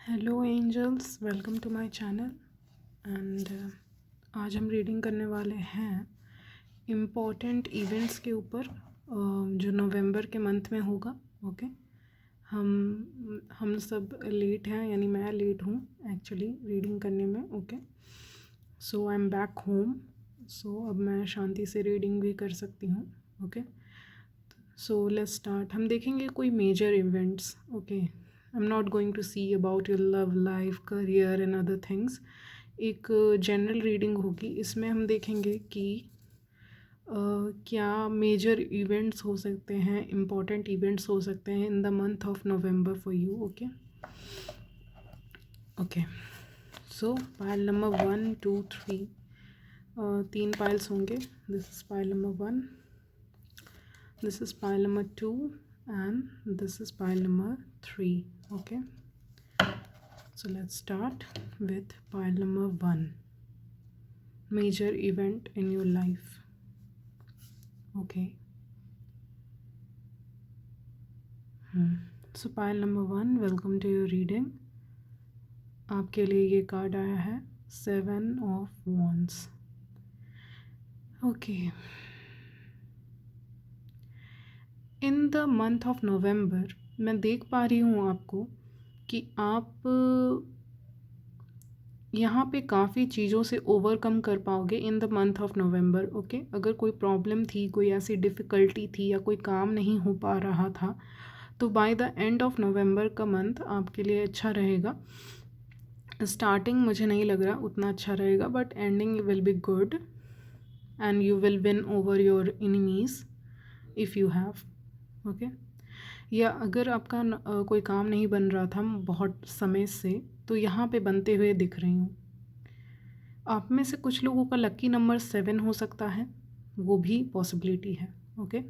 Hello angels, welcome to my channel. And आज हम reading करने वाले हैं इम्पॉर्टेंट इवेंट्स के ऊपर जो नवंबर के मंथ में होगा। ओके, हम सब लेट हैं, यानी मैं लेट हूँ एक्चुअली रीडिंग करने में। Okay, so I am back home, so अब मैं शांति से रीडिंग भी कर सकती हूँ। Okay, so let's start. हम देखेंगे कोई major events. Okay, I am not going to see about your love life, career and other things. एक जनरल रीडिंग होगी, इसमें हम देखेंगे कि क्या मेजर इवेंट्स हो सकते हैं, इम्पॉर्टेंट इवेंट्स हो सकते हैं in the month of November for you. Okay okay, so pile number 1, 2, 3, 3 piles होंगे। This is pile number 1, this is pile number 2, and this is pile number 3. Okay, so let's start with pile number 1, major event in your life. Okay, so pile number 1, welcome to your reading. आपके लिए ये card आया है 7 of Wands. Okay, in the month of नवंबर मैं देख पा रही हूँ आपको कि आप यहाँ पे काफ़ी चीज़ों से ओवरकम कर पाओगे इन the month of November. Okay, अगर कोई प्रॉब्लम थी, कोई ऐसी डिफ़िकल्टी थी या कोई काम नहीं हो पा रहा था, तो by the end of November का मंथ आपके लिए अच्छा रहेगा। स्टार्टिंग मुझे नहीं लग रहा उतना अच्छा रहेगा, but ending will be good and you will win over your enemies if you have. Okay, या अगर आपका कोई काम नहीं बन रहा था बहुत समय से, तो यहाँ पे बनते हुए दिख रही हूँ। आप में से कुछ लोगों का लकी नंबर 7 हो सकता है, वो भी पॉसिबिलिटी है। ओके,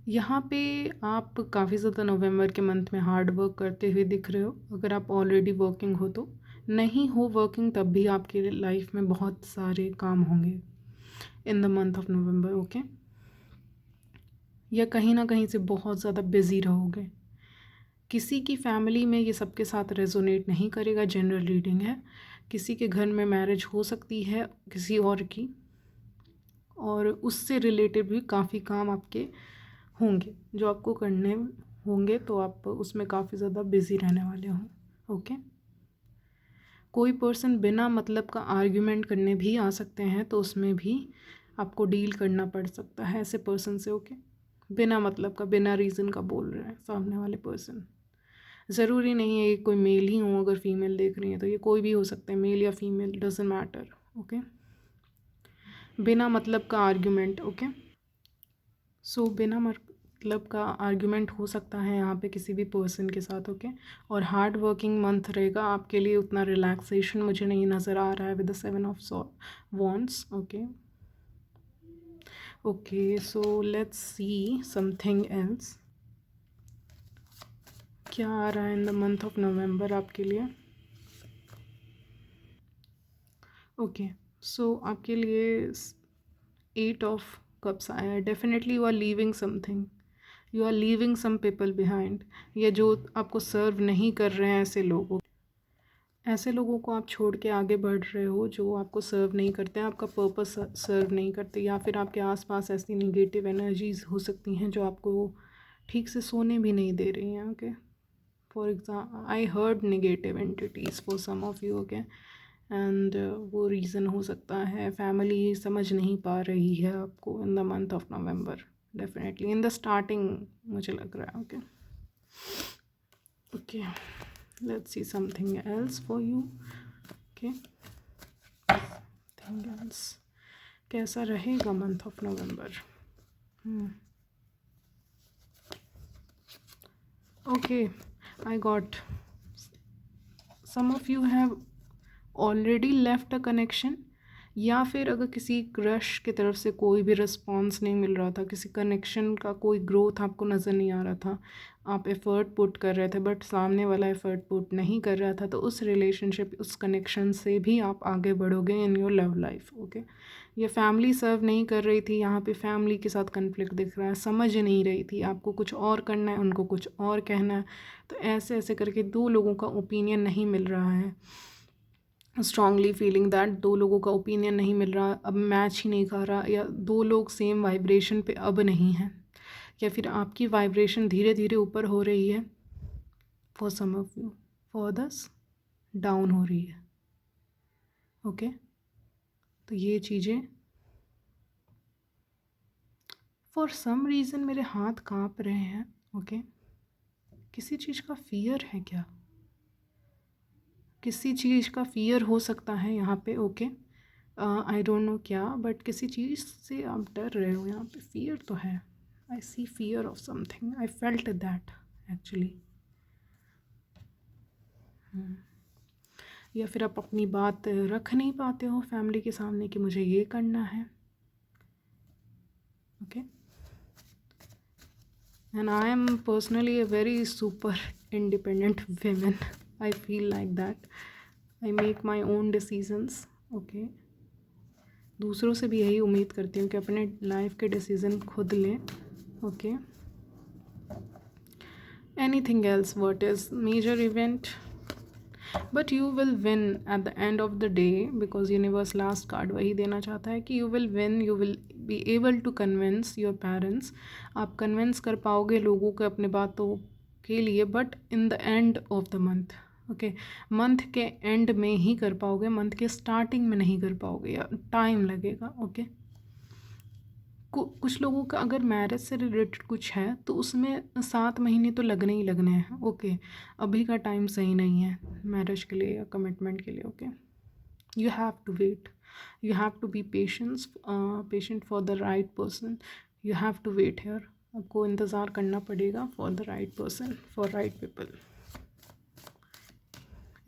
यहाँ पे आप काफ़ी ज़्यादा नवंबर के मंथ में हार्ड वर्क करते हुए दिख रहे हो। अगर आप ऑलरेडी वर्किंग हो तो, नहीं हो वर्किंग तब भी आपके लाइफ में बहुत सारे काम होंगे इन the month of November. Okay, या कहीं ना कहीं से बहुत ज़्यादा बिजी रहोगे। किसी की फैमिली में ये सबके साथ रेजोनेट नहीं करेगा, जनरल रीडिंग है। किसी के घर में मैरिज हो सकती है किसी और की, और उससे रिलेटेड भी काफ़ी काम आपके होंगे जो आपको करने होंगे, तो आप उसमें काफ़ी ज़्यादा बिजी रहने वाले हो। ओके, कोई पर्सन बिना मतलब का आर्ग्यूमेंट करने भी आ सकते हैं, तो उसमें भी आपको डील करना पड़ सकता है ऐसे पर्सन से। ओके, बिना मतलब का, बिना रीज़न का बोल रहे हैं सामने वाले पर्सन। ज़रूरी नहीं है ये कोई मेल ही हो, अगर फीमेल देख रही है तो ये कोई भी हो सकता है, मेल या फीमेल, डजेंट मैटर। ओके, बिना मतलब का आर्ग्यूमेंट। ओके, सो बिना मतलब का आर्ग्यूमेंट हो सकता है यहाँ पे किसी भी पर्सन के साथ। ओके, और हार्ड वर्किंग मंथ रहेगा आपके लिए, उतना रिलैक्सेशन मुझे नहीं नज़र आ रहा है with the 7 of wands. Okay okay, so let's see something else. क्या आ रहा है इन द मंथ ऑफ नवंबर आपके लिए? ओके, सो आपके लिए 8 ऑफ कप्स आया है। Definitely you are leaving something, you are leaving some people behind, या जो आपको सर्व नहीं कर रहे हैं, ऐसे लोगों को आप छोड़ के आगे बढ़ रहे हो जो आपको सर्व नहीं करते हैं, आपका पर्पस सर्व नहीं करते, या फिर आपके आसपास ऐसी निगेटिव एनर्जीज हो सकती हैं जो आपको ठीक से सोने भी नहीं दे रही हैं। Okay, for example I heard negative entities for some of you. Okay, and वो रीज़न हो सकता है फैमिली समझ नहीं पा रही है आपको इन the month of November, definitely in the starting मुझे लग रहा है। Okay okay, let's see something else for you. Okay, something else, कैसा रहेगा month of November? Okay, I got some of you have already left a connection, या फिर अगर किसी क्रश की तरफ से कोई भी रिस्पॉन्स नहीं मिल रहा था, किसी कनेक्शन का कोई ग्रोथ आपको नज़र नहीं आ रहा था, आप एफ़र्ट पुट कर रहे थे बट सामने वाला एफ़र्ट पुट नहीं कर रहा था, तो उस रिलेशनशिप, उस कनेक्शन से भी आप आगे बढ़ोगे in your love life. Okay, ये फैमिली सर्व नहीं कर रही थी, यहाँ पे फैमिली के साथ कन्फ्लिक्ट दिख रहा है, समझ नहीं रही थी, आपको कुछ और करना है, उनको कुछ और कहना है, तो ऐसे ऐसे करके दो लोगों का ओपिनियन नहीं मिल रहा है। स्ट्रांगली फीलिंग दैट दो लोगों का ओपिनियन नहीं मिल रहा, अब मैच ही नहीं कर रहा, या दो लोग सेम वाइब्रेशन पे अब नहीं हैं, या फिर आपकी वाइब्रेशन धीरे धीरे ऊपर हो रही है for some of you, for others down हो रही है। ओके, तो ये चीज़ें फॉर सम रीज़न मेरे हाथ काँप रहे हैं। ओके, किसी चीज़ का फ़ियर है क्या? किसी चीज़ का फ़ियर हो सकता है यहाँ पे। ओके, आई डोंट नो क्या, बट किसी चीज़ से आप डर रहे हो, यहाँ पे फ़ियर तो है। I see fear of something, I felt that actually. या फिर आप अपनी बात रख नहीं पाते हो फैमिली के सामने कि मुझे ये करना है। Okay, and I am personally a very super independent woman. I feel like that. I make my own decisions. Okay, दूसरों से भी यही उम्मीद करती हूँ कि अपने लाइफ के डिसीज़न खुद लें। Okay, anything else what is major event, but you will win at the end of the day, because universe last card वही देना चाहता है कि you will win, you will be able to convince your parents. आप convince कर पाओगे लोगों को अपने बातों के लिए, but in the end of the month. Okay, month के एंड में ही कर पाओगे, मंथ के स्टार्टिंग में नहीं कर पाओगे, या टाइम लगेगा। ओके, कुछ लोगों का अगर मैरिज से रिलेटेड कुछ है तो उसमें 7 महीने तो लगने ही लगने हैं। ओके, अभी का टाइम सही नहीं है मैरिज के लिए या कमिटमेंट के लिए। Okay, you have to wait, you have to be patient for the right person, you have to wait here. आपको इंतज़ार करना पड़ेगा for the right person, for right people.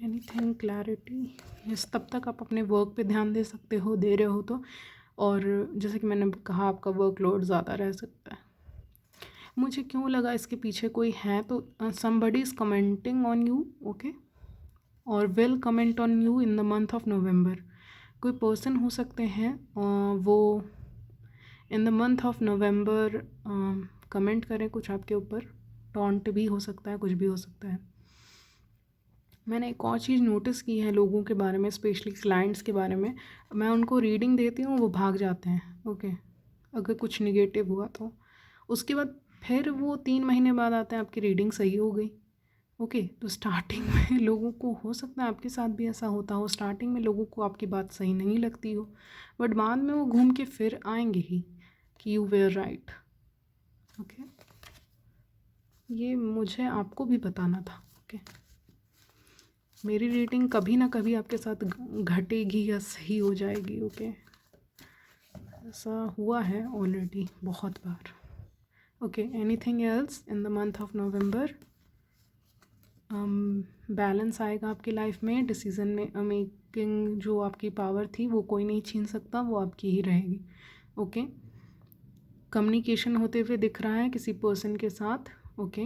Anything clarity, yes, तब तक आप अपने वर्क पे ध्यान दे सकते हो, दे रहे हो तो। और जैसे कि मैंने कहा, आपका वर्कलोड ज़्यादा रह सकता है। मुझे क्यों लगा इसके पीछे कोई है, तो somebody is commenting on you. Okay, और will comment on you in the month of November. कोई पर्सन हो सकते हैं वो in the month of November comment करें कुछ आपके ऊपर। टॉन्ट भी हो सकता है, कुछ भी हो सकता है। मैंने एक और चीज़ नोटिस की है लोगों के बारे में, स्पेशली क्लाइंट्स के बारे में, मैं उनको रीडिंग देती हूँ, वो भाग जाते हैं। ओके, अगर कुछ निगेटिव हुआ तो उसके बाद फिर वो 3 महीने बाद आते हैं, आपकी रीडिंग सही हो गई। ओके, तो स्टार्टिंग में लोगों को, हो सकता है आपके साथ भी ऐसा होता हो, स्टार्टिंग में लोगों को आपकी बात सही नहीं लगती हो, बट बाद में वो घूम के फिर आएंगे ही कि यू वेयर राइट। ओके, ये मुझे आपको भी बताना था। ओके, मेरी रीडिंग कभी ना कभी आपके साथ घटेगी या सही हो जाएगी। ओके, ऐसा हुआ है ऑलरेडी बहुत बार। Okay, anything else in the month of November. Balance आएगा आपकी लाइफ में, डिसीज़न में मेकिंग जो आपकी पावर थी वो कोई नहीं छीन सकता, वो आपकी ही रहेगी। ओके, कम्युनिकेशन होते हुए दिख रहा है किसी पर्सन के साथ। ओके,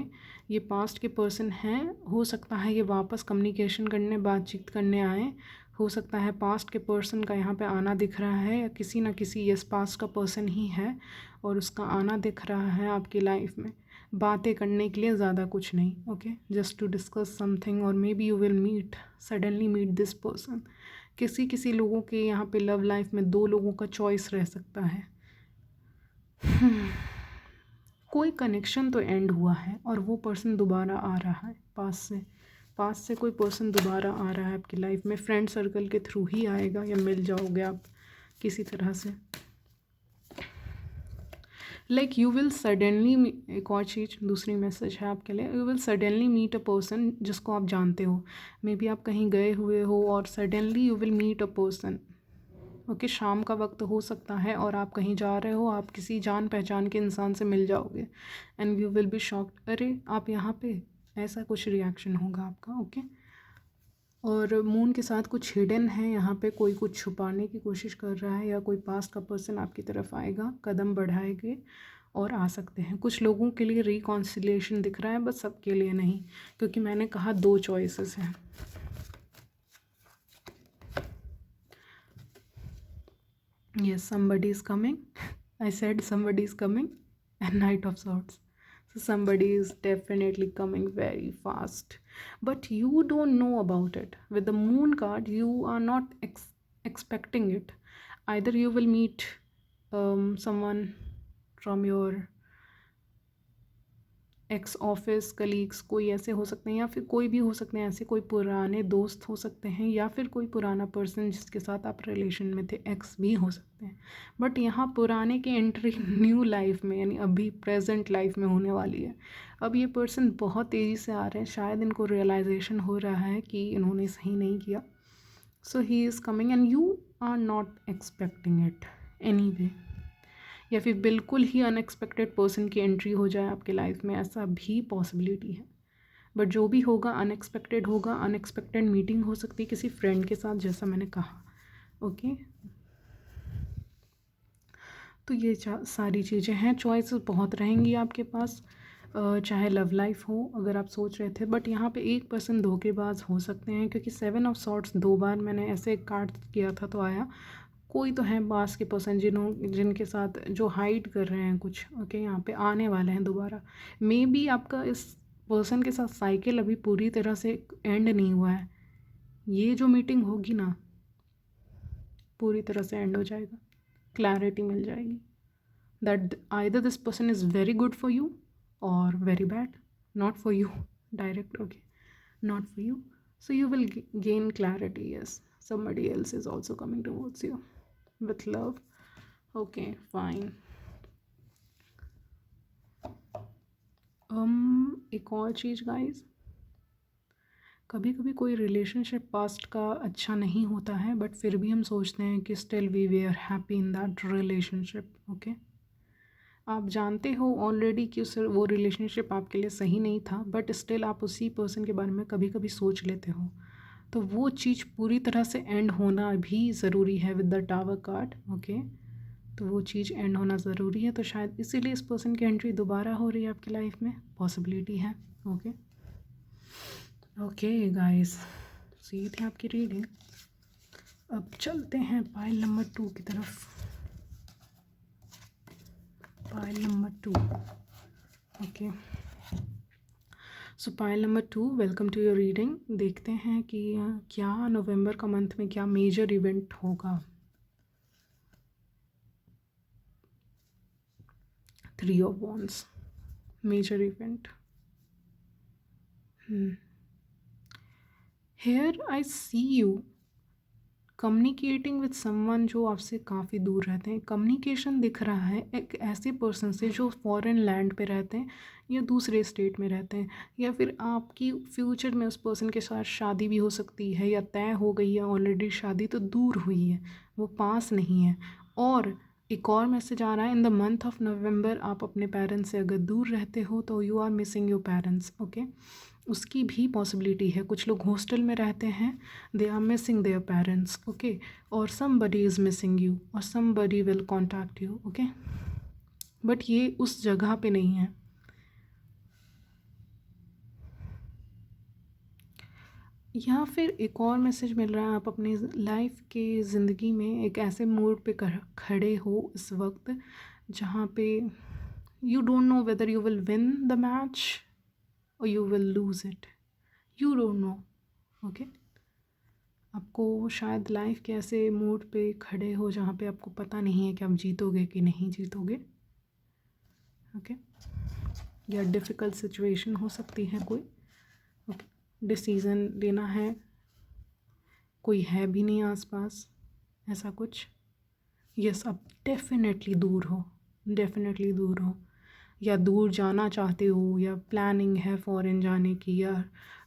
ये पास्ट के पर्सन हैं, हो सकता है ये वापस कम्युनिकेशन करने, बातचीत करने आए, हो सकता है पास्ट के पर्सन का यहाँ पे आना दिख रहा है, या किसी ना किसी यस पास्ट का पर्सन ही है और उसका आना दिख रहा है आपकी लाइफ में, बातें करने के लिए, ज़्यादा कुछ नहीं। Okay, just to discuss something, और maybe you will meet, suddenly meet this person. किसी लोगों के यहाँ पे लव लाइफ में 2 लोगों का चॉइस रह सकता है। कोई कनेक्शन तो एंड हुआ है और वो पर्सन दोबारा आ रहा है, पास से कोई पर्सन दोबारा आ रहा है आपकी लाइफ में, फ्रेंड सर्कल के थ्रू ही आएगा, या मिल जाओगे आप किसी तरह से। लाइक यू विल सडनली, एक और चीज़, दूसरी मैसेज है आपके लिए, you will suddenly meet a person जिसको आप जानते हो, मे बी आप कहीं गए हुए हो और suddenly you will meet a person. Okay, शाम का वक्त हो सकता है और आप कहीं जा रहे हो, आप किसी जान पहचान के इंसान से मिल जाओगे, and you will be shocked, अरे आप यहाँ पे, ऐसा कुछ रिएक्शन होगा आपका। ओके, और मून के साथ कुछ हिडन है यहाँ पे, कोई कुछ छुपाने की कोशिश कर रहा है या कोई पास का पर्सन आपकी तरफ आएगा, कदम बढ़ाएंगे और आ सकते हैं। कुछ लोगों के लिए रिकॉन्सिलिएशन दिख रहा है, बस सबके लिए नहीं, क्योंकि मैंने कहा 2 चॉइसेस हैं। Yes, somebody is coming. I said somebody is coming. And Knight of Swords. So somebody is definitely coming very fast. But you don't know about it. With the Moon card, you are not expecting it. Either you will meet someone from your x office colleagues, कोई ऐसे हो सकते हैं, या फिर कोई भी हो सकते हैं ऐसे, कोई पुराने दोस्त हो सकते हैं, या फिर कोई पुराना पर्सन जिसके साथ आप रिलेशन में थे, एक्स भी हो सकते हैं। बट यहाँ पुराने की एंट्री न्यू लाइफ में, यानी अभी प्रेजेंट लाइफ में होने वाली है। अब ये पर्सन बहुत तेज़ी से आ रहे हैं, शायद इनको रियलाइजेशन हो रहा है कि इन्होंने सही नहीं किया। So he is coming and you are not expecting it anyway, या फिर बिल्कुल ही अनएक्सपेक्टेड पर्सन की एंट्री हो जाए आपके लाइफ में, ऐसा भी पॉसिबिलिटी है। बट जो भी होगा अनएक्सपेक्टेड होगा। अनएक्सपेक्टेड मीटिंग हो सकती है किसी फ्रेंड के साथ, जैसा मैंने कहा। ओके, तो ये सारी चीज़ें हैं। चॉइसेस बहुत रहेंगी आपके पास, चाहे लव लाइफ हो, अगर आप सोच रहे थे। बट यहाँ पे एक पर्सन धोखेबाज हो सकते हैं, क्योंकि 7 ऑफ सॉर्ट्स 2 बार मैंने ऐसे कार्ड किया था तो आया। कोई तो है पास के पर्सन जिनके साथ जो हाइड कर रहे हैं कुछ। ओके, यहाँ पे आने वाले हैं दोबारा। मे बी आपका इस पर्सन के साथ साइकिल अभी पूरी तरह से एंड नहीं हुआ है। ये जो मीटिंग होगी ना, पूरी तरह से एंड हो जाएगा, क्लैरिटी मिल जाएगी that either this person is very good for you और very bad, not for you direct. Okay, not for you, so you will gain clarity. Yes, somebody else is also coming towards you with love. Okay, fine. एक और चीज़ guys, कभी कभी कोई relationship past का अच्छा नहीं होता है, बट फिर भी हम सोचते हैं कि still we we are happy in that relationship. Okay, आप जानते हो ऑलरेडी कि उस वो रिलेशनशिप आपके लिए सही नहीं था, बट स्टिल आप उसी पर्सन के बारे में कभी कभी सोच लेते हो। तो वो चीज़ पूरी तरह से एंड होना भी ज़रूरी है with the tower card. Okay, तो वो चीज़ एंड होना ज़रूरी है, तो शायद इसीलिए इस पर्सन की एंट्री दोबारा हो रही है आपकी लाइफ में, पॉसिबिलिटी है। ओके ओके गाइस, सो ये थी आपकी रीडिंग। अब चलते हैं पाइल नंबर 2 की तरफ। Pile number 2। Okay, so pile number 2, welcome to your reading. देखते हैं कि क्या नवंबर का मंथ में क्या मेजर इवेंट होगा। 3 of Wands, major event. Here I see you communicating with someone जो आपसे काफ़ी दूर रहते हैं। कम्युनिकेशन दिख रहा है एक ऐसे पर्सन से जो फॉरेन लैंड पे रहते हैं या दूसरे स्टेट में रहते हैं, या फिर आपकी फ्यूचर में उस पर्सन के साथ शादी भी हो सकती है, या तय हो गई है ऑलरेडी शादी, तो दूर हुई है, वो पास नहीं है। और एक और मैसेज आ रहा है, in the month of November आप अपने पेरेंट्स से अगर दूर रहते हो तो you are missing your parents. Okay, उसकी भी पॉसिबिलिटी है। कुछ लोग हॉस्टल में रहते हैं, they are missing their parents. Okay, और समबडी इज़ मिसिंग यू और somebody will contact you. Okay, but ये उस जगह पे नहीं है। या फिर एक और मैसेज मिल रहा है, आप अपनी लाइफ के ज़िंदगी में एक ऐसे मोड़ पे खड़े हो इस वक्त जहाँ पे you don't know whether you will win the match और you will lose it, you don't know. Okay, आपको शायद लाइफ के ऐसे मोड़ पे खड़े हो जहाँ पे आपको पता नहीं है कि आप जीतोगे कि नहीं जीतोगे। ओके, या डिफ़िकल्ट सिचुएशन हो सकती है कोई। ओके, डिसीज़न लेना है, कोई है भी नहीं आसपास, ऐसा कुछ। यस, आप डेफिनेटली दूर हो, डेफिनेटली दूर हो, या दूर जाना चाहते हो, या प्लानिंग है फॉरेन जाने की, या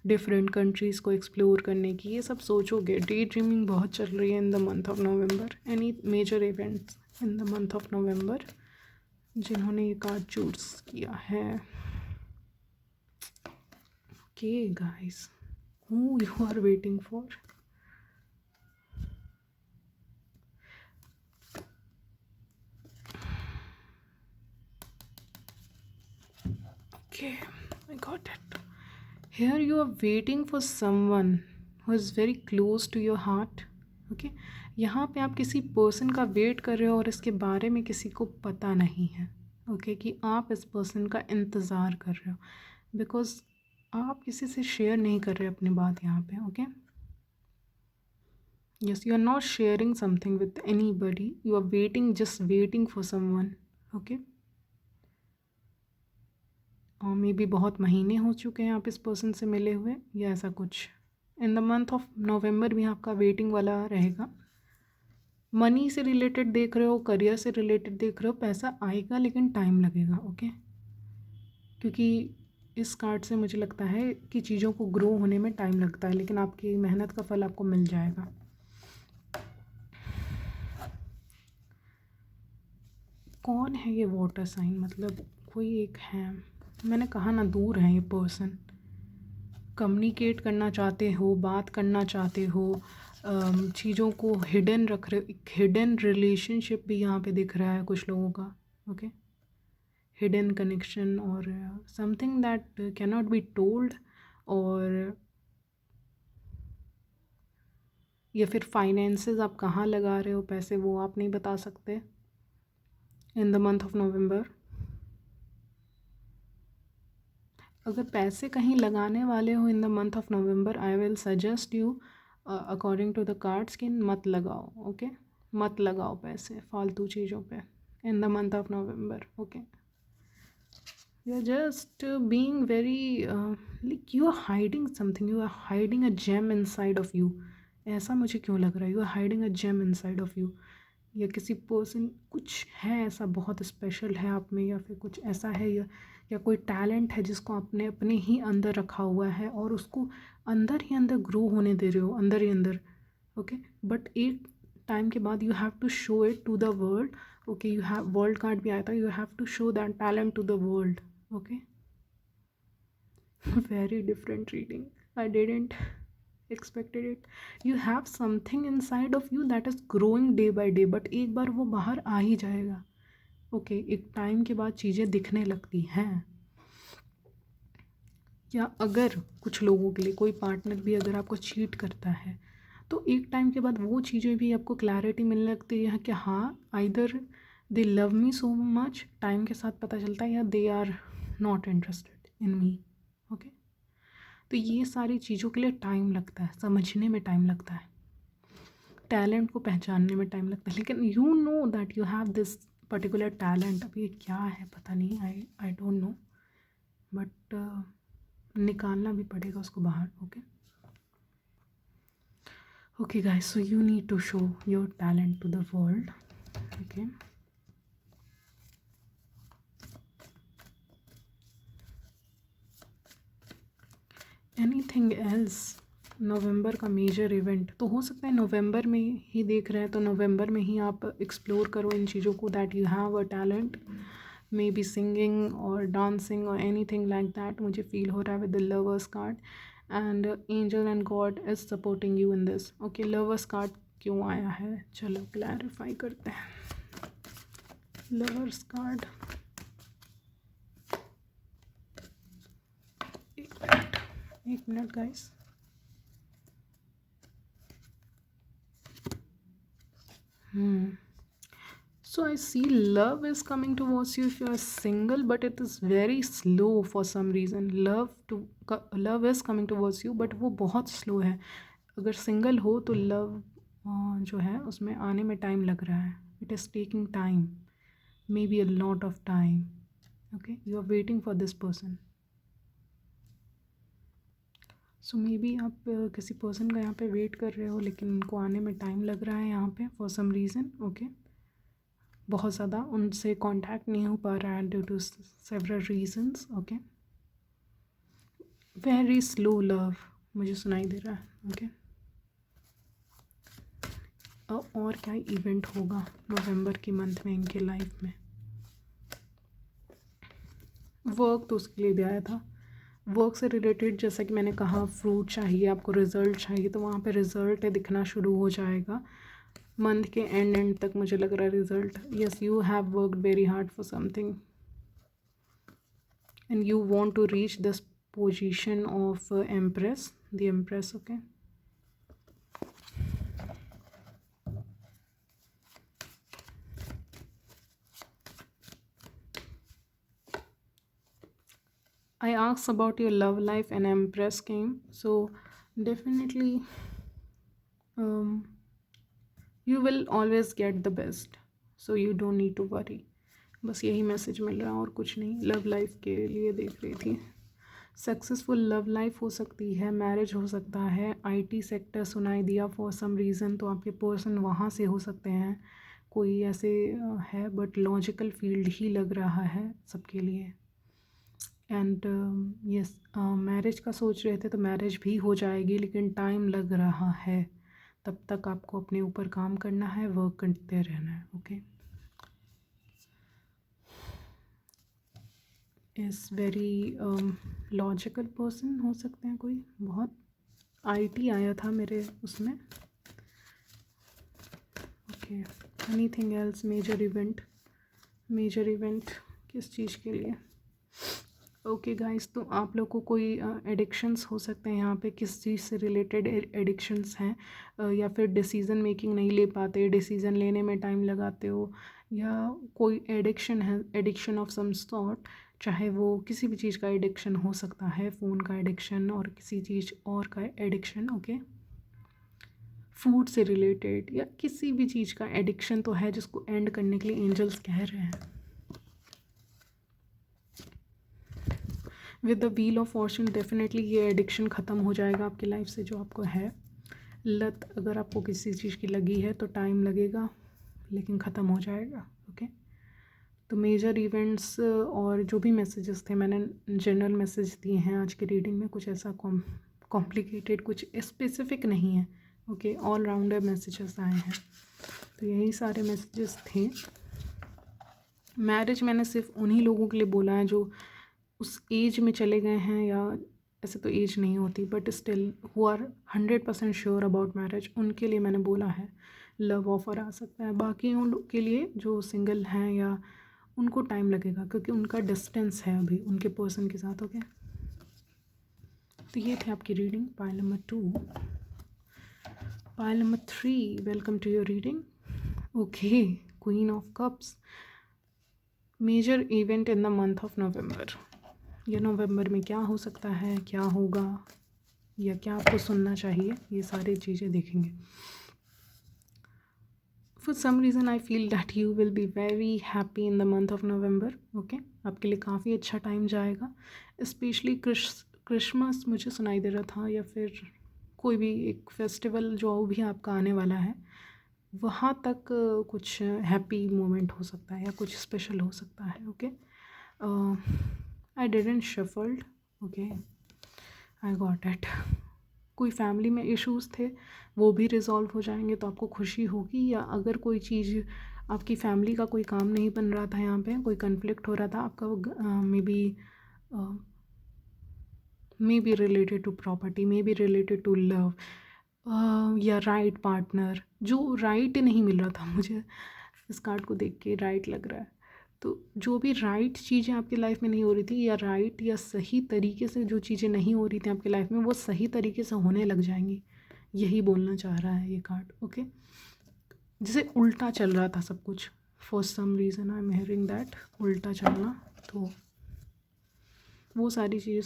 डिफरेंट कंट्रीज़ को एक्सप्लोर करने की, ये सब सोचोगे। डे ड्रीमिंग बहुत चल रही है in the month of November. Any major events in the month of November, जिन्होंने ये कार्ड चूज़ किया है। Okay guys, who you are waiting for. Okay, I got it. Here you are waiting for someone who is very close to your heart. Okay, यहाँ पे आप किसी person का wait कर रहे हो और इसके बारे में किसी को पता नहीं है. ओके कि आप इस पर्सन का इंतज़ार कर रहे हो, बिकॉज आप किसी से शेयर नहीं कर रहे अपनी बात यहाँ पे. Okay, yes, you are not sharing something with anybody, you are waiting, just waiting for someone. Okay, और मे बी बहुत महीने हो चुके हैं आप इस पर्सन से मिले हुए या ऐसा कुछ. इन द मंथ ऑफ नवंबर भी आपका वेटिंग वाला रहेगा. मनी से रिलेटेड देख रहे हो, करियर से रिलेटेड देख रहे हो, पैसा आएगा लेकिन टाइम लगेगा. ओके, क्योंकि इस कार्ड से मुझे लगता है कि चीज़ों को ग्रो होने में टाइम लगता है, लेकिन आपकी मेहनत का फल आपको मिल जाएगा. कौन है ये वाटर साइन? मतलब कोई एक है, मैंने कहा ना, दूर है ये पर्सन. कम्युनिकेट करना चाहते हो, बात करना चाहते हो, चीज़ों को हिडन रख रहे हो. एक हिडन रिलेशनशिप भी यहाँ पे दिख रहा है कुछ लोगों का. ओके, हिडन कनेक्शन और something that can not be told, और या फिर फाइनेंसेस आप कहाँ लगा रहे हो पैसे वो आप नहीं बता सकते in the month of November. अगर पैसे कहीं लगाने वाले हो in the month of November, I will suggest you according to the cards कि मत लगाओ. ओके, मत लगाओ पैसे फालतू चीज़ों पे in the month of November. Okay, you are just being very like you are hiding something, you are hiding a gem inside of you. ऐसा मुझे क्यों लग रहा है? You are hiding a gem inside of you. या किसी person, कुछ है ऐसा बहुत स्पेशल है आप में, या फिर कुछ ऐसा है, या कोई टैलेंट है जिसको आपने अपने ही अंदर रखा हुआ है और उसको अंदर ही अंदर ग्रो होने दे रहे हो, अंदर ही अंदर. ओके, बट एक टाइम के बाद you have to show it to the world. Okay, you have, world card भी आया था, you have to show that talent to the world. Okay, very different reading, I didn't expected it. You have something inside of you that is growing day by day, but एक बार वो बाहर आ ही जाएगा. Okay, एक time के बाद चीज़ें दिखने लगती हैं. या अगर कुछ लोगों के लिए कोई पार्टनर भी अगर आपको चीट करता है तो एक टाइम के बाद वो चीज़ें भी आपको क्लैरिटी मिलने लगती है कि हाँ, either they love me so much, time के साथ पता चलता है, या they are not interested in me. Okay, तो ये सारी चीज़ों के लिए टाइम लगता है, समझने में टाइम लगता है, टैलेंट को पहचानने में टाइम लगता है. लेकिन you know that you have this particular talent. अब ये क्या है पता नहीं, आई डोंट नो, बट निकालना भी पड़ेगा उसको बाहर. Okay, okay guys, so you need to show your talent to the world. Okay, anything else? नवंबर का मेजर इवेंट तो हो सकता है नवंबर में ही देख रहे हैं, तो नवंबर में ही आप एक्सप्लोर करो इन चीज़ों को, that you have a talent, may be singing और डांसिंग और एनीथिंग लाइक दैट. मुझे फील हो रहा है with the lovers card, and angel and God is supporting you in this. Okay, lovers card क्यों आया है, चलो क्लैरिफाई करते हैं. लवर्स कार्ड, एक minute guys. So I see love is coming towards you if you are single, but it is very slow for some reason. Love is coming towards you, but वो बहुत slow है. अगर single हो तो love जो है उसमें आने में time लग रहा है. It is taking time, maybe a lot of time. Okay, you are waiting for this person. So maybe आप किसी person का यहाँ पे wait कर रहे हो, लेकिन उनको आने में time लग रहा है यहाँ पे for some reason. Okay, बहुत ज़्यादा उनसे कांटेक्ट नहीं हो पा रहा है due to several reasons. Okay, very slow love मुझे सुनाई दे रहा है. ओके, और क्या इवेंट होगा नवंबर के मंथ में इनके लाइफ में? वर्क तो उसके लिए भी आया था, वर्क से रिलेटेड जैसा कि मैंने कहा, फ्रूट चाहिए आपको, रिज़ल्ट चाहिए, तो वहाँ पे रिज़ल्ट दिखना शुरू हो जाएगा मंथ के एंड तक। मुझे लग रहा है result, yes, you have worked very hard for something and you want to reach this position of empress, the empress. Okay, I asked about your love life and empress came, so definitely you will always get the best, so you don't need to worry. बस यही message मिल रहा है और कुछ नहीं। Love life के लिए देख रही थी। सक्सेसफुल लव लाइफ हो सकती है, मैरिज हो सकता है, आईटी सेक्टर सुनाई दिया फॉर सम रीज़न, तो आपके पर्सन वहाँ से हो सकते हैं, कोई ऐसे है, बट लॉजिकल फील्ड ही लग रहा है सबके लिए। एंड यस, मैरिज का सोच रहे थे तो मैरिज भी हो जाएगी, लेकिन टाइम लग रहा है। तब तक आपको अपने ऊपर काम करना है, वर्क करते रहना है। Okay, is very logical person हो सकते हैं कोई, बहुत आईटी आया था मेरे उसमें। Okay, anything else? Major event, major event किस चीज़ के लिए? ओके गाइस, तो आप लोग को कोई एडिक्शंस हो सकते हैं यहाँ पे, किस चीज़ से रिलेटेड एडिक्शंस हैं, या फिर डिसीज़न मेकिंग नहीं ले पाते, डिसीज़न लेने में टाइम लगाते हो, या कोई एडिक्शन है, एडिक्शन ऑफ सम सॉर्ट, चाहे वो किसी भी चीज़ का एडिक्शन हो सकता है, फ़ोन का एडिक्शन और किसी चीज़ और का एडिक्शन। ओके, फूड से रिलेटेड या किसी भी चीज़ का एडिक्शन तो है जिसको एंड करने के लिए एंजल्स कह रहे हैं। With the wheel of Fortune definitely ये एडिक्शन ख़त्म हो जाएगा आपकी लाइफ से, जो आपको है लत। अगर आपको किसी चीज़ की लगी है तो टाइम लगेगा, लेकिन ख़त्म हो जाएगा। ओके, तो मेजर इवेंट्स और जो भी मैसेजेस थे, मैंने जनरल मैसेज दिए हैं आज की रीडिंग में, कुछ ऐसा कॉम्प्लिकेटेड, कुछ स्पेसिफिक नहीं है। ओके, ऑल राउंडर मैसेजेस आए हैं, तो यही सारे मैसेजेस थे। मैरिज मैंने सिर्फ उन्हीं लोगों के लिए बोला है जो उस एज में चले गए हैं, या ऐसे तो एज नहीं होती, but still who are 100% sure about marriage, उनके लिए मैंने बोला है लव ऑफर आ सकता है। बाकी उन लोग के लिए जो सिंगल हैं या उनको टाइम लगेगा, क्योंकि उनका डिस्टेंस है अभी उनके पर्सन के साथ। ओके, तो ये थे आपकी reading, pile number 2। Pile number 3, welcome to your reading. Okay, queen of cups, major event in the month of November. या नवंबर में क्या हो सकता है, क्या होगा, या क्या आपको सुनना चाहिए, ये सारी चीज़ें देखेंगे। For some reason I feel that you will be very happy in the month of November. Okay, आपके लिए काफ़ी अच्छा टाइम जाएगा, स्पेशली क्रिसमस मुझे सुनाई दे रहा था, या फिर कोई भी एक फेस्टिवल जो भी आपका आने वाला है, वहाँ तक कुछ हैप्पी मोमेंट हो सकता है या कुछ स्पेशल हो सकता है। Okay, I didn't shuffled. Okay, I got it. कोई फैमिली में इश्यूज़ थे, वो भी रिज़ॉल्व हो जाएंगे, तो आपको खुशी होगी। या अगर कोई चीज़ आपकी फैमिली का कोई काम नहीं बन रहा था, यहाँ पे कोई कन्फ्लिक्ट हो रहा था आपका, may be related to property, may be related to love, या राइट पार्टनर, जो राइट नहीं मिल रहा था मुझे इस कार्ड को देख के, राइट लग रहा है। तो जो भी राइट चीज़ें आपकी लाइफ में नहीं हो रही थी, या राइट या सही तरीके से जो चीज़ें नहीं हो रही थी आपकी लाइफ में, वो सही तरीके से होने लग जाएंगी, यही बोलना चाह रहा है ये कार्ड। ओके, जैसे उल्टा चल रहा था सब कुछ, for some reason I am hearing that, उल्टा चलना, तो वो सारी चीज़ें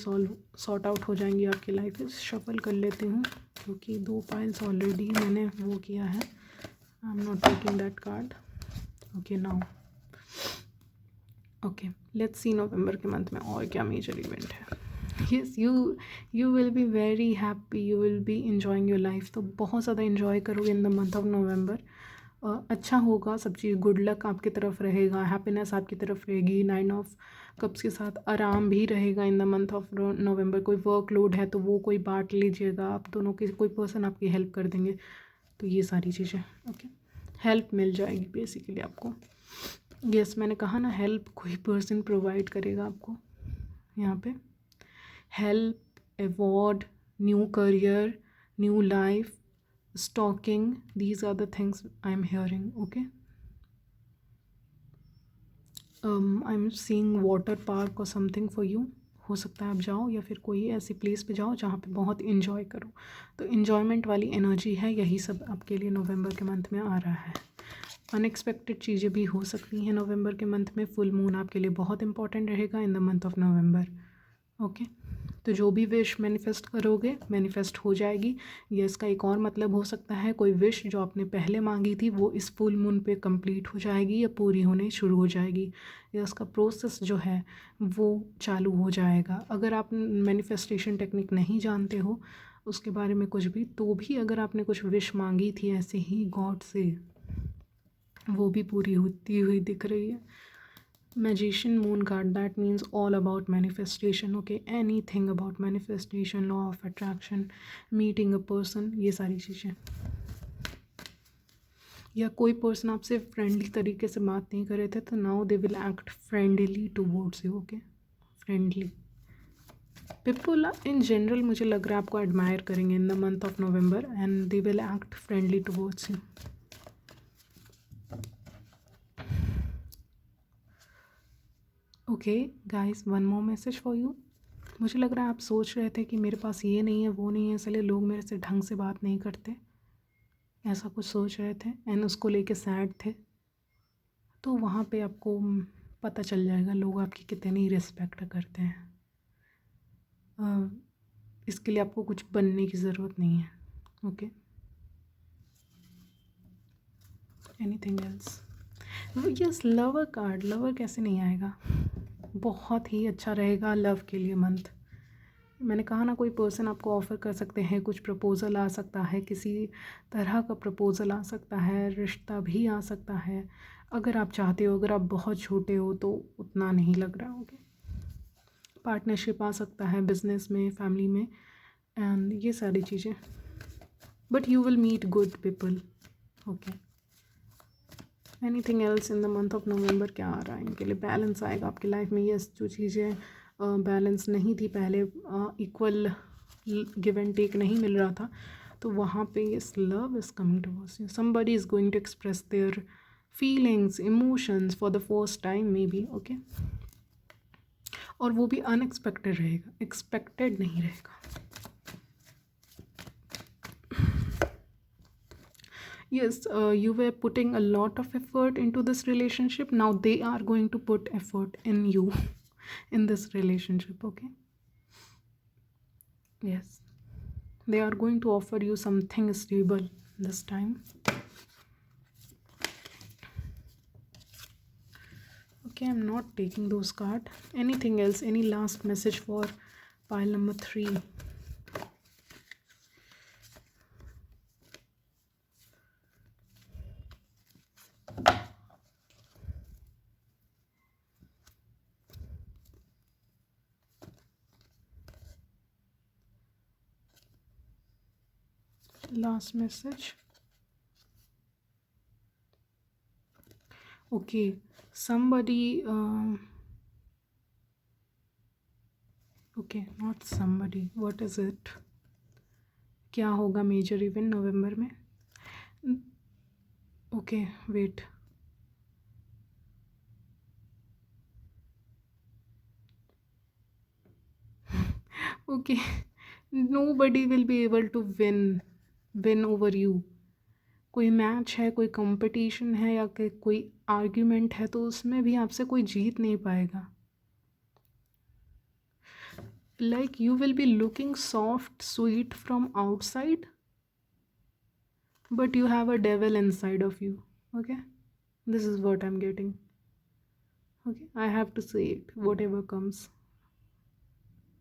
सॉर्ट आउट हो जाएंगी आपकी लाइफ में। शफल कर लेती हूँ, क्योंकि 2 पाइल्स ऑलरेडी मैंने वो किया है। I am not taking that card. Okay, now okay, let's see नवंबर के मंथ में और क्या मेजर इवेंट है। Yes, you will be very happy, you will be enjoying your life, तो बहुत ज़्यादा इन्जॉय करोगे in the month of November. अच्छा होगा सब चीज़, गुड लक आपकी तरफ रहेगा, हैप्पीनेस आपकी तरफ रहेगी। 9 ऑफ कप्स के साथ आराम भी रहेगा इन द मंथ ऑफ नवंबर। कोई वर्कलोड है तो वो कोई बांट लीजिएगा, आप दोनों की कोई पर्सन आपकी हेल्प कर देंगे, तो ये सारी चीज़ें। ओके, हेल्प मिल जाएगी बेसिकली आपको। यस, मैंने कहा ना, हेल्प कोई पर्सन प्रोवाइड करेगा आपको यहाँ पे। help, award, new career, new life, stalking. These are the things I'm hearing. Okay. I'm seeing water park और समथिंग फॉर यू. हो सकता है आप जाओ या फिर कोई ऐसी प्लेस पे जाओ जहाँ पे बहुत इन्जॉय करो. तो इन्जॉयमेंट वाली एनर्जी है, यही सब आपके लिए नवंबर के मंथ में आ रहा है. अनएक्सपेक्टेड चीज़ें भी हो सकती हैं नवंबर के मंथ में. फुल मून आपके लिए बहुत इंपॉर्टेंट रहेगा इन the month of November. Okay. तो जो भी विश मैनिफेस्ट करोगे मैनिफेस्ट हो जाएगी. ये इसका एक और मतलब हो सकता है कोई विश जो आपने पहले मांगी थी वो इस फुल मून पे कंप्लीट हो जाएगी या पूरी होने शुरू हो जाएगी, या उसका प्रोसेस जो है वो चालू हो जाएगा. अगर आप मैनिफेस्टेशन टेक्निक नहीं जानते हो उसके बारे में कुछ भी, तो भी अगर आपने कुछ विश मांगी थी ऐसे ही गॉड से, वो भी पूरी होती हुई दिख रही है. Magician moon card, that means all about manifestation. Okay, anything about manifestation, law of attraction, meeting a person, ये सारी चीज़ें. या कोई पर्सन आपसे फ्रेंडली तरीके से बात नहीं कर रहे थे तो now they will act friendly towards you. Okay, friendly people in general मुझे लग रहा है आपको एडमायर करेंगे इन the month of November and they will act friendly towards you. Okay guys, one more message for you. मुझे लग रहा है आप सोच रहे थे कि मेरे पास ये नहीं है वो नहीं है इसलिए लोग मेरे से ढंग से बात नहीं करते, ऐसा कुछ सोच रहे थे एंड उसको लेके सैड थे. तो वहाँ पे आपको पता चल जाएगा लोग आपकी कितनी रिस्पेक्ट करते हैं. इसके लिए आपको कुछ बनने की ज़रूरत नहीं है. Okay, anything else. Yes, lover card. Lover कैसे नहीं आएगा, बहुत ही अच्छा रहेगा लव के लिए मंथ. मैंने कहा ना, कोई पर्सन आपको ऑफ़र कर सकते हैं, कुछ प्रपोज़ल आ सकता है, किसी तरह का प्रपोज़ल आ सकता है, रिश्ता भी आ सकता है अगर आप चाहते हो. अगर आप बहुत छोटे हो तो उतना नहीं लग रहा. ओके, पार्टनरशिप आ सकता है बिजनेस में, फैमिली में एंड ये सारी चीज़ें. But you will meet good people. Okay, anything else in the month of November. क्या आ रहा है इनके लिए? बैलेंस आएगा आपकी लाइफ में. यस, जो चीज़ें बैलेंस नहीं थी पहले, इक्वल गिव एंड टेक नहीं मिल रहा था, तो वहाँ पे yes, love is coming towards you. Somebody is going to express their feelings, emotions for the first time may be. Okay, और वो भी अनएक्सपेक्टेड रहेगा, एक्सपेक्टेड नहीं रहेगा. Yes, you were putting a lot of effort into this relationship. Now they are going to put effort in you in this relationship. Okay, yes, they are going to offer you something stable this time. Okay, I'm not taking those cards. Anything else? Any last message for pile number 3? Last message. Okay, somebody okay, not somebody, what is it? क्या होगा major event November में? Okay, wait. Okay, nobody will be able to win over you. कोई match है, कोई competition है या कोई argument है तो उसमें भी आपसे कोई जीत नहीं पाएगा. Like you will be looking soft, sweet from outside, but you have a devil inside of you. Okay, this is what I'm getting. Okay, I have to say it, whatever comes.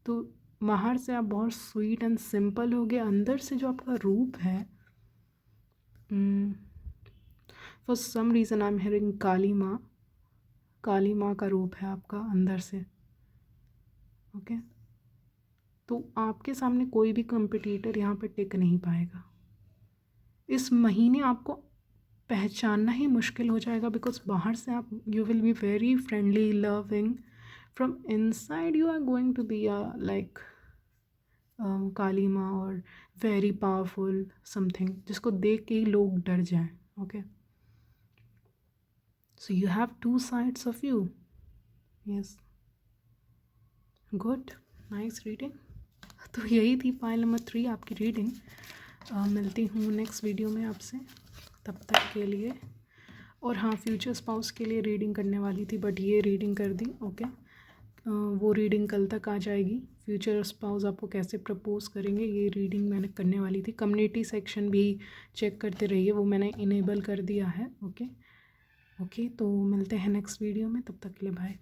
तो बाहर से आप बहुत sweet and simple हो गए, अंदर से जो आपका रूप है, for some reason I am hearing Kali माँ. काली माँ का रूप है आपका अंदर से. ओके, तो आपके सामने कोई भी कंपटीटर यहाँ पे टिक नहीं पाएगा. इस महीने आपको पहचानना ही मुश्किल हो जाएगा, बिकॉज बाहर से आप you will be very friendly, loving. From inside you are going to be like Kali माँ और वेरी पावरफुल समथिंग, जिसको देख के ही लोग डर जाएं. Okay, so you have two sides of you. Yes, good, nice reading. तो यही थी पाइल नंबर 3 आपकी रीडिंग. मिलती हूँ नेक्स्ट वीडियो में आपसे, तब तक के लिए. और हाँ, फ्यूचर स्पाउस के लिए रीडिंग करने वाली थी बट ये रीडिंग कर दी. ओके, वो रीडिंग कल तक आ जाएगी. फ्यूचर स्पाउस आपको कैसे प्रपोज करेंगे ये रीडिंग मैंने करने वाली थी. कम्युनिटी सेक्शन भी चेक करते रहिए, वो मैंने इनेबल कर दिया है. ओके, तो मिलते हैं नेक्स्ट वीडियो में, तब तक के लिए बाय.